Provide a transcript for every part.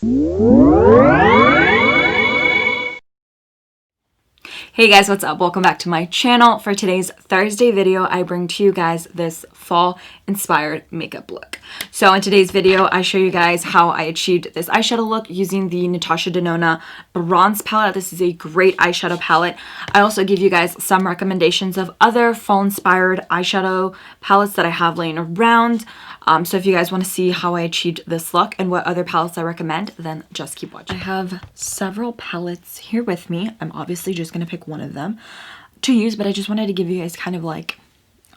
Hey guys, what's up? Welcome back to my channel. For today's Thursday video, I bring to you guys this fall inspired makeup look. So in today's video, I show you guys how I achieved this eyeshadow look using the Natasha Denona bronze palette. This is a great eyeshadow palette. I also give you guys some recommendations of other fall inspired eyeshadow palettes that I have laying around. So if you guys want to see how I achieved this look and what other palettes I recommend, then just keep watching. I have several palettes here with me. I'm obviously just going to pick one of them to use, but I just wanted to give you guys kind of like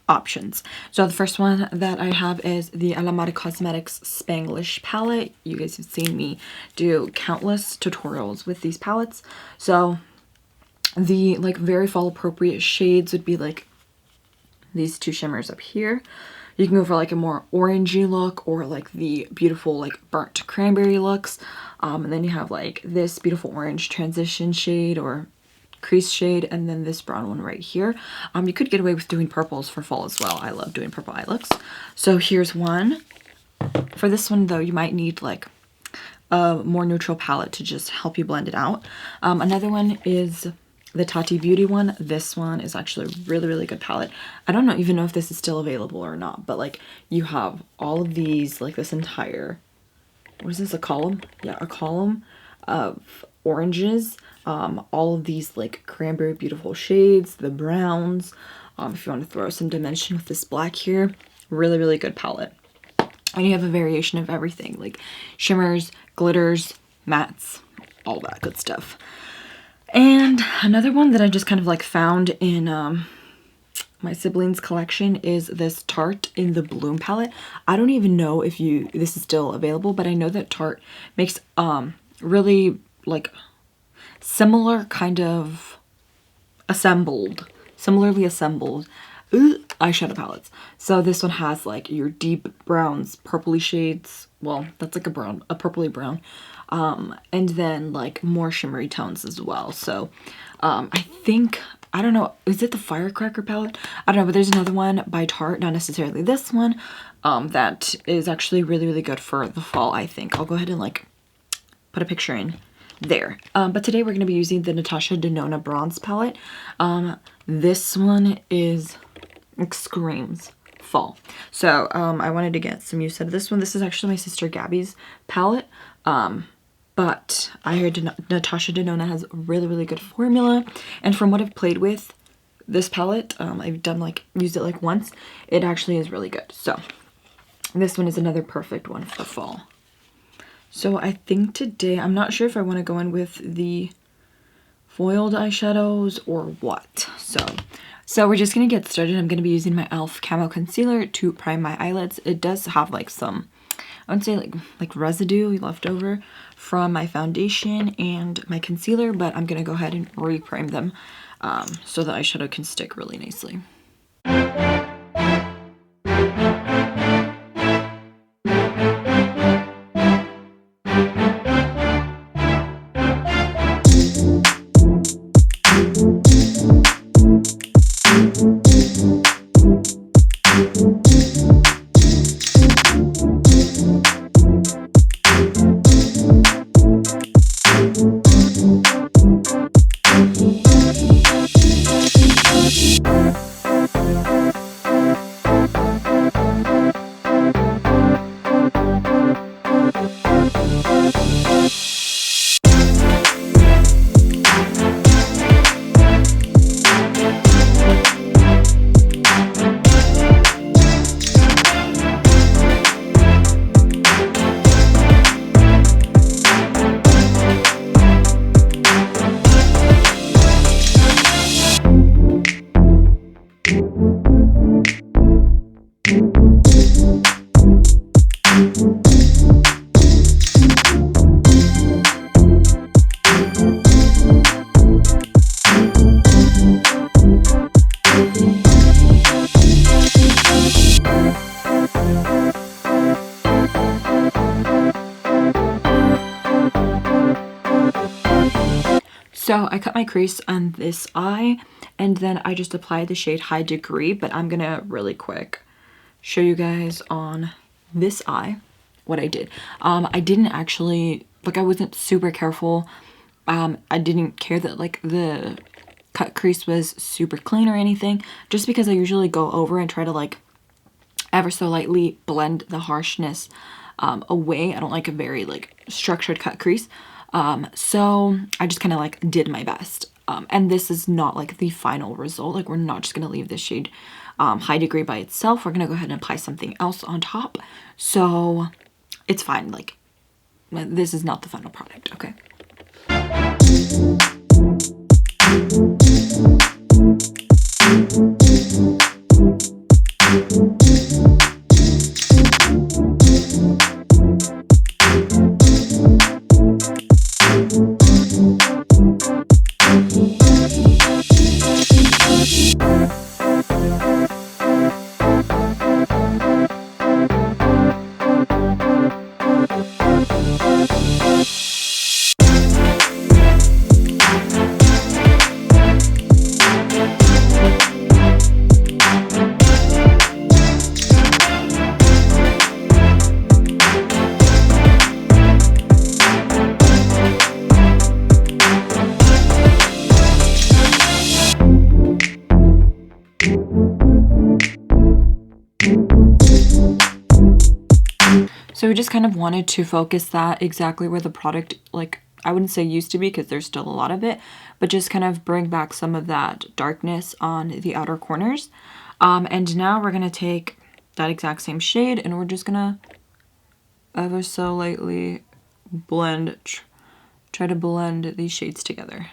options. So the first one that I have is the Alamar Cosmetics Spanglish palette. You guys have seen me do countless tutorials with these palettes. So the like very fall appropriate shades would be like these two shimmers up here. You can go for like a more orangey look or like the beautiful like burnt cranberry looks. And then you have like this beautiful orange transition shade or crease shade, and then this brown one right here. You could get away with doing purples for fall as well. I love doing purple eye looks. So here's one. For this one though, you might need like a more neutral palette to just help you blend it out. Another one is the Tati Beauty one. This one is actually a really good palette. I don't even know if this is still available or not, but like you have all of these, like this entire, what is this, a column? Yeah, a column of oranges. All of these like cranberry beautiful shades, the browns. If you want to throw some dimension with this black here, really good palette. And you have a variation of everything, like shimmers, glitters, mattes, all that good stuff. And another one that I just kind of like found in my siblings' collection is this Tarte in the Bloom palette. I don't even know if this is still available, but I know that Tarte makes really like similar kind of similarly assembled eyeshadow palettes. So this one has like your deep browns, purpley shades. Well, that's like a purpley brown. And then like more shimmery tones as well. So I think, I don't know, is it the Firecracker palette? I don't know, but there's another one by Tarte, not necessarily this one, that is actually really good for the fall, I think. I'll go ahead and like put a picture in there. But today we're going to be using the Natasha Denona bronze palette. This one screams fall. So I wanted to get some use out of this one. This is actually my sister Gabby's palette. But I heard Natasha Denona has really good formula, and from what I've played with this palette, I've used it like once, it actually is really good. So this one is another perfect one for fall. So I think today, I'm not sure if I want to go in with the foiled eyeshadows or what. So we're just going to get started. I'm going to be using my e.l.f. Camo Concealer to prime my eyelids. It does have like some, I would say like residue left over from my foundation and my concealer, but I'm going to go ahead and re-prime them so the eyeshadow can stick really nicely. So I cut my crease on this eye, and then I just applied the shade High Degree, but I'm gonna really quick show you guys on this eye what I did. I didn't actually like I wasn't super careful. I didn't care that like the cut crease was super clean or anything, just because I usually go over and try to like ever so lightly blend the harshness away. I don't like a very like structured cut crease. So I just kind of like did my best. And this is not like the final result. Like we're not just going to leave this shade high degree by itself. We're going to go ahead and apply something else on top. So it's fine. Like this is not the final product. Okay. So we just kind of wanted to focus that exactly where the product, like, I wouldn't say used to be because there's still a lot of it, but just kind of bring back some of that darkness on the outer corners. And now we're going to take that exact same shade and we're just going to ever so lightly blend, try to blend these shades together.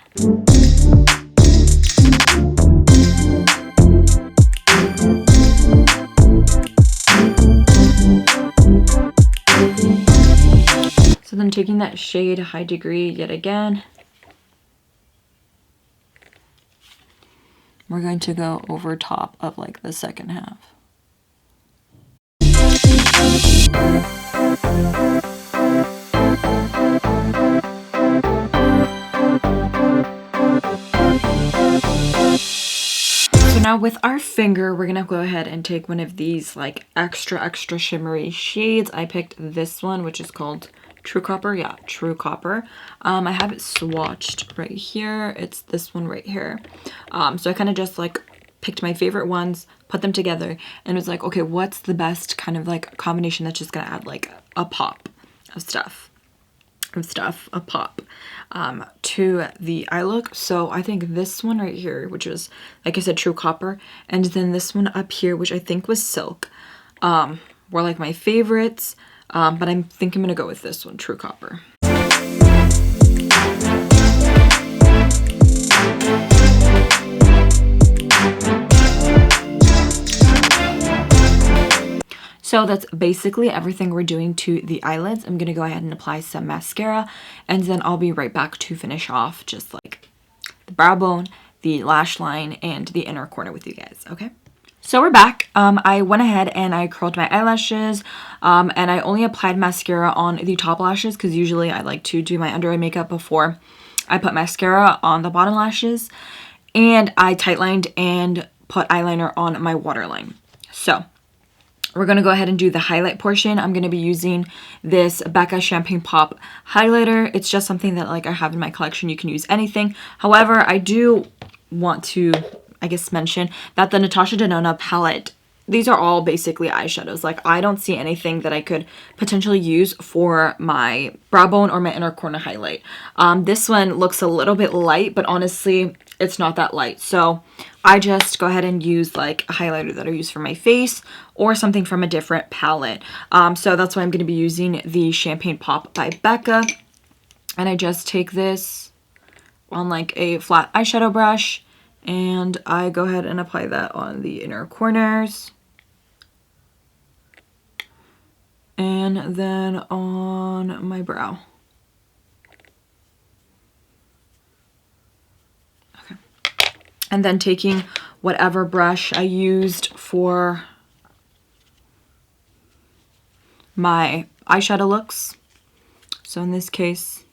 So then taking that shade High Degree yet again, we're going to go over top of like the second half. So now with our finger, we're gonna go ahead and take one of these like extra shimmery shades. I picked this one, which is called True Copper. Yeah, True Copper. I have it swatched right here. It's this one right here. So I kind of just like picked my favorite ones, put them together, and was like, okay, what's the best kind of like combination that's just gonna add like a pop of stuff, a pop to the eye look. So I think this one right here, which was, like I said, True Copper, and then this one up here, which I think was Silk, were like my favorites. But I think I'm gonna go with this one, True Copper. So that's basically everything we're doing to the eyelids. I'm gonna go ahead and apply some mascara, and then I'll be right back to finish off just like the brow bone, the lash line, and the inner corner with you guys, okay? So we're back. I went ahead and I curled my eyelashes, and I only applied mascara on the top lashes because usually I like to do my under eye makeup before I put mascara on the bottom lashes, and I tightlined and put eyeliner on my waterline. So we're going to go ahead and do the highlight portion. I'm going to be using this Becca Champagne Pop highlighter. It's just something that like I have in my collection. You can use anything. However, I do want to, I guess, mention that the Natasha Denona palette, these are all basically eyeshadows. Like I don't see anything that I could potentially use for my brow bone or my inner corner highlight. This one looks a little bit light, but honestly, it's not that light. So I just go ahead and use like a highlighter that I use for my face or something from a different palette. So that's why I'm going to be using the Champagne Pop by Becca. And I just take this on like a flat eyeshadow brush, and I go ahead and apply that on the inner corners. And then on my brow. Okay. And then taking whatever brush I used for my eyeshadow looks. So in this case,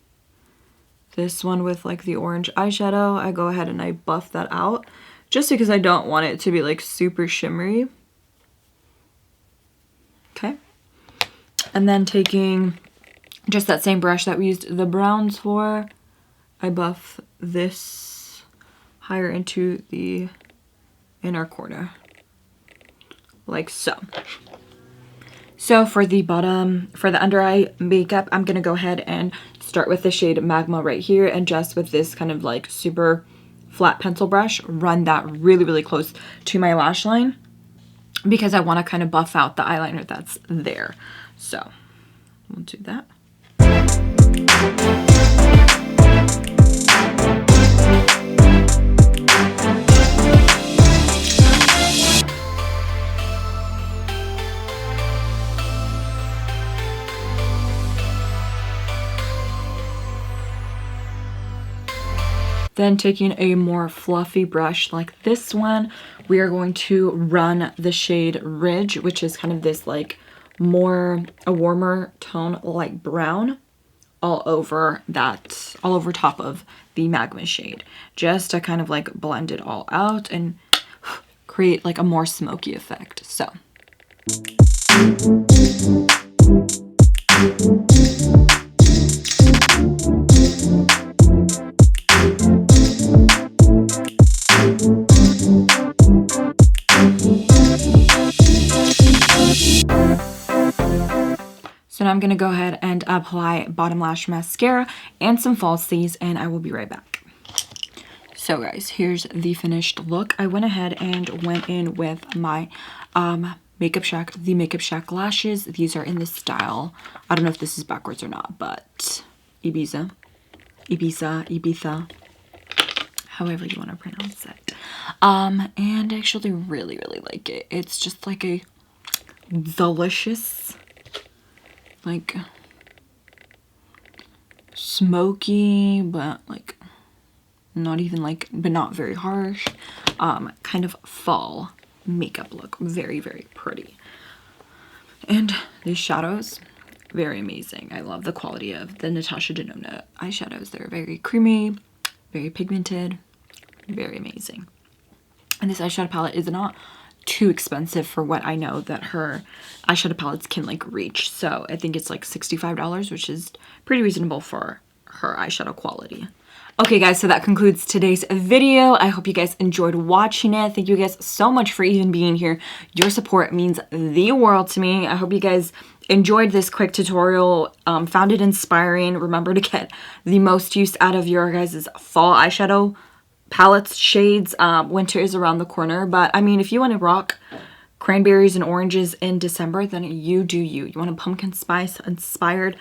this one with like the orange eyeshadow, I go ahead and I buff that out just because I don't want it to be like super shimmery. Okay. And then taking just that same brush that we used the browns for, I buff this higher into the inner corner, like so. So for the bottom, for the under eye makeup, I'm gonna go ahead and start with the shade Magma right here, and just with this kind of like super flat pencil brush, run that really, really close to my lash line because I want to kind of buff out the eyeliner that's there. So we'll do that. Then taking a more fluffy brush like this one, we are going to run the shade Ridge, which is kind of this like a warmer tone, light brown, all over top of the Magma shade, just to kind of like blend it all out and create like a more smoky effect. So. So now I'm going to go ahead and apply bottom lash mascara and some falsies, and I will be right back. So guys, here's the finished look. I went ahead and went in with my the Makeup Shack lashes. These are in the style, I don't know if this is backwards or not, but Ibiza, however you want to pronounce it. And I actually really, really like it. It's just like a delicious, like smoky, but like not even like, but not very harsh, kind of fall makeup look. Very, very pretty. And these shadows, very amazing. I love the quality of the Natasha Denona eyeshadows. They're very creamy, very pigmented, very amazing. And this eyeshadow palette is not too expensive for what I know that her eyeshadow palettes can like reach. So I think it's like $65, which is pretty reasonable for her eyeshadow quality. Okay guys, so that concludes today's video. I hope you guys enjoyed watching it. Thank you guys so much for even being here. Your support means the world to me. I hope you guys enjoyed this quick tutorial, found it inspiring. Remember to get the most use out of your guys' fall eyeshadow palettes, shades. Winter is around the corner, but I mean, if you want to rock cranberries and oranges in December, then you do you. You want a pumpkin spice inspired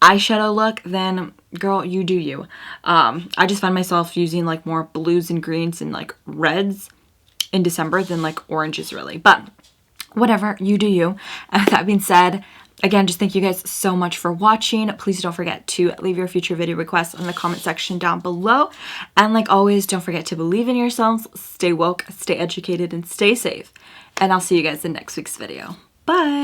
eyeshadow look, then girl, you do you. I just find myself using like more blues and greens and like reds in December than like oranges really, but whatever, you do you. And with that being said, again, just thank you guys so much for watching. Please don't forget to leave your future video requests in the comment section down below. And like always, don't forget to believe in yourselves, stay woke, stay educated, and stay safe. And I'll see you guys in next week's video. Bye!